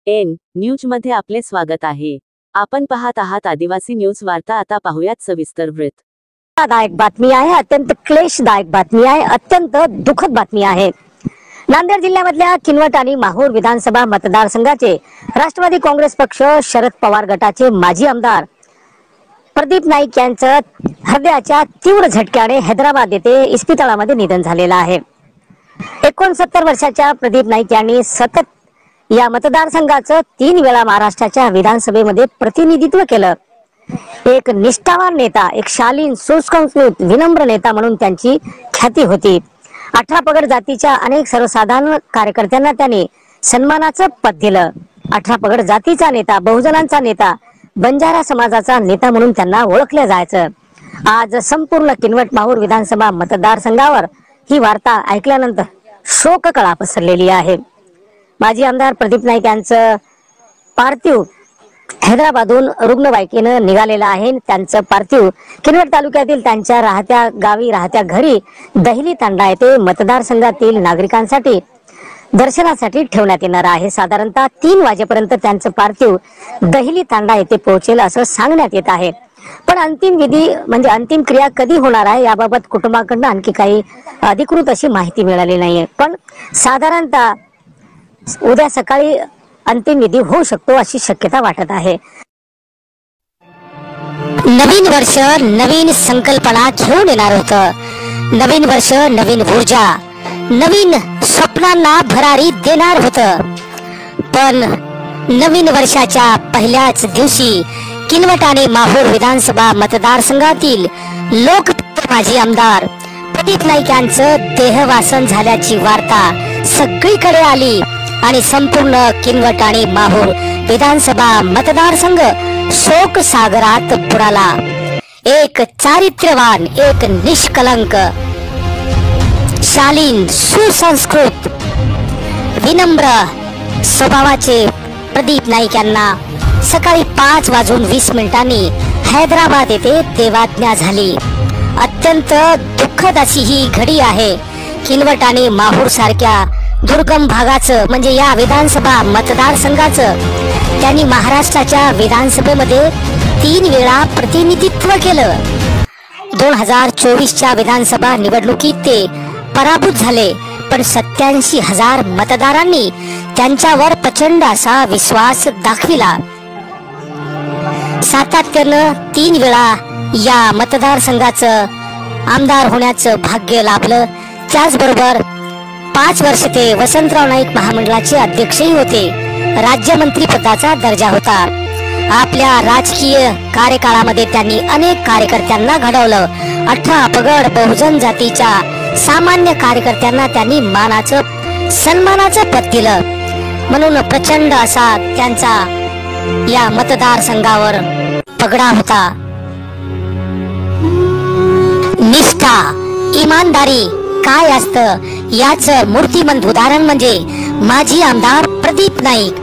N news मध्ये आपले स्वागत आहे। आपण पाहत आहात आदिवासी न्यूज वार्ता। आता पाहूयात सविस्तर वृत्त। दायक बातमी आहे, अत्यंत क्लेशदायक बातमी आहे, अत्यंत दुःखद बातमी आहे। नांदेड जिल्ह्यामधल्या किनवट आणि माहूर विधानसभा मतदारसंघाचे राष्ट्रवादी काँग्रेस पक्ष शरद पवार गटाचे माजी आमदार प्रदीप नाईक यांचं हृदयाच्या तीव्र झटक्याने हैदराबाद येथे इस्पितळामध्ये निधन झालेलं आहे। 69 वर्षाच्या प्रदीप नाईक यांनी सतत या मतदारसंघाचं 3 वेळा महाराष्ट्राच्या विधानसभेमध्ये प्रतिनिधित्व केलं। एक निष्ठावान नेता, एक शालीन सुसंस्कृत विनम्र नेता म्हणून त्यांची ख्याती होती। 18 पगड जातीच्या अनेक सर्वसाधारण कार्यकर्त्यांना त्यांनी सन्मानाचं पद दिलं। 18 पगड जातीचा नेता, बहुजनांचा नेता, बंजारा समाजाचा नेता म्हणून त्यांना ओळखलं जायचं। आज संपूर्ण किनवट माहूर विधानसभा मतदारसंघावर ही वार्ता ऐकल्यानंतर शोककळा पसरलेली आहे। माजी आमदार प्रदीप नाईक यांचं पार्थिव हैदराबादहून रुग्णवाहिकेनं निघालेलं आहे। त्यांचं पार्थिव किनवट तालुक्यातील त्यांच्या राहत्या घरी दहिली तांडा येथे मतदारसंघातील नागरिकांसाठी दर्शनासाठी ठेवण्यात येणार आहे। साधारणतः 3 वाजेपर्यंत त्यांचं पार्थिव दहिली तांडा येथे पोहोचेल असं सांगण्यात येत आहे। पण अंतिम विधी म्हणजे अंतिम क्रिया कधी होणार आहे याबाबत कुटुंबाकडून आणखी काही अधिकृत अशी माहिती मिळाली नाहीये। पण साधारणतः उद्या सकाळी अंतिम विधी होऊ शकतो अशी शक्यता वाटत आहे। नवीन वर्ष नवीन संकल्पना घेऊन येणार होतं। नवीन वर्ष नवीन ऊर्जा, नवीन स्वप्नांना भरारी देणार होतं। पण नवीन वर्षाच्या पहिल्याच दिवशी किनवट आणि माहूर विधानसभा मतदारसंघातील लोकप्रिय माजी आमदार प्रदीप नाईक यांचं देहवासन झाल्याची वार्ता सगळीकडे आली आणि संपूर्ण किनवट आणि माहूर विधानसभा मतदारसंघ शोक सागरात बुडाला। एक चारित्र्यवान, एक निष्कलंक, शालीन, सुसंस्कृत, विनम्र स्वभावाचे प्रदीप नाईक यांना सकाळी 5:20 हैदराबाद येथे देवाज्ञा झाली। अत्यंत दुःखद अशी ही घडी आहे। किनवट आणि माहूर सारख्या दुर्गम भागाचं म्हणजे या विधानसभा मतदारसंघाचं त्यांनी महाराष्ट्राच्या विधानसभेमध्ये 3 वेळा प्रतिनिधित्व केलं। 2024च्या विधानसभा निवडणुकीत ते पराभूत झाले, पण 87,000 मतदारांनी त्यांच्यावर प्रचंड असा विश्वास दाखविला। सातत्यानं 3 वेळा या मतदारसंघाचं आमदार होण्याचं भाग्य लाभलं। त्याचबरोबर 5 वर्ष ते वसंतराव नाईक महामंडळाचे अध्यक्षही होते। राज्यमंत्री पदाचा दर्जा होता। आपल्या राजकीय कार्यकाळामध्ये त्यांनी अनेक कार्यकर्त्यांना घडवलं। 18 पगड बहुजन जातीच्या सामान्य कार्यकर्त्यांना त्यांनी मानाचं सन्मानाचं पद दिलं। म्हणून प्रचंड असा त्यांचा या मतदारसंघावर पगडा होता। निष्ठा, इमानदारी काय असतं याचं मूर्तिमंत उदाहरण म्हणजे माजी आमदार प्रदीप नाईक।